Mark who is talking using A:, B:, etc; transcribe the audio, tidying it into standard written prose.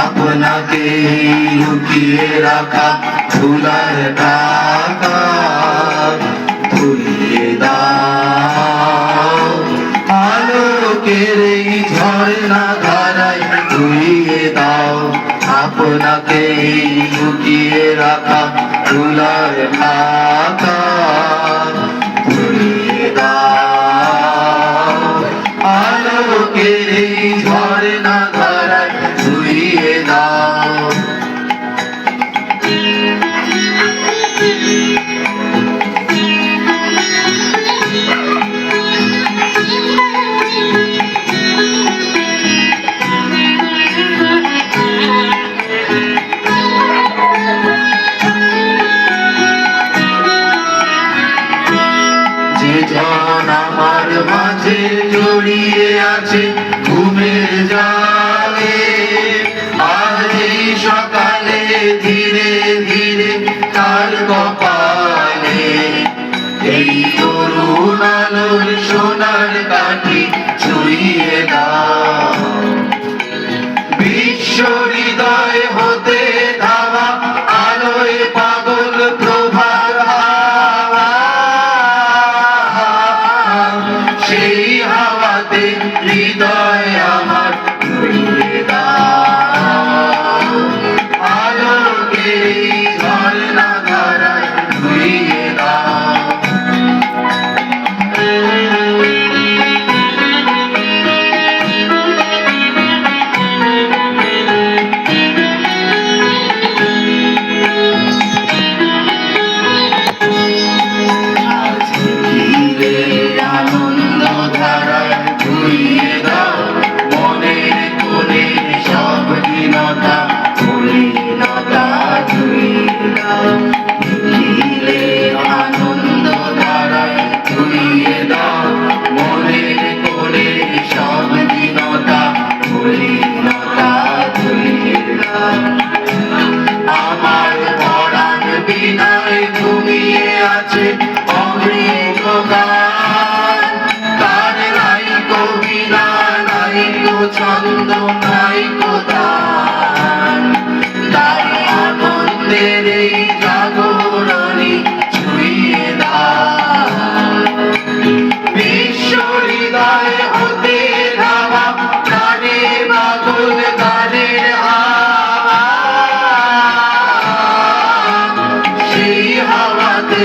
A: আপনাকে লুকিয়ে রাখা ধুলার টাকা ধুইয়ে দাও, আলোকের এই ঝর্ণা ধারায় ধুইয়ে দাও, আপনাকে লুকিয়ে রাখা ধুলার টাকা ধুইয়ে দাও, আলোকের এই ঝর্ণা ধারায় ধুইয়ে দাও। যে জন আমার মাঝে জড়িয়ে আছে ঘুমের জালে, আজ এই সকালে ধীরে ধীরে তার কপালে এই তরুণ আলোর সোনার কাঠি ছুঁয়ে দাও। বিশ্ব হৃদয় হতে ধাওয়া আলোয় পাগল প্রভার হাওয়া, সেই হাওয়াতে হৃদয় আমার ধুইয়ে দাও, আলোকে ঝর্ণা ধারায় ধুইয়ে দাও। আনন্দ ধারায় ধুইয়ে দাও, মনের কোণের সব হীনতা মলিনতা ধুইয়ে দাও। আনন্দ ধারায় ধুইয়ে দাও, মনের কোণের সব হীনতা মলিনতা ধুইয়ে দাও। আমার পরাণ বিনায় ঘুমিয়ে আছে অমৃত গান, তার নাই কবিতা নাই কো ছন্দ নাই কো দান, তার আনন্দের এই জাগরণী ছুঁয়ে দাও। বিশ্ব হৃদয় হতে ধাওয়া গানে পাগল গানের হাওয়া, সেই হাওয়াতে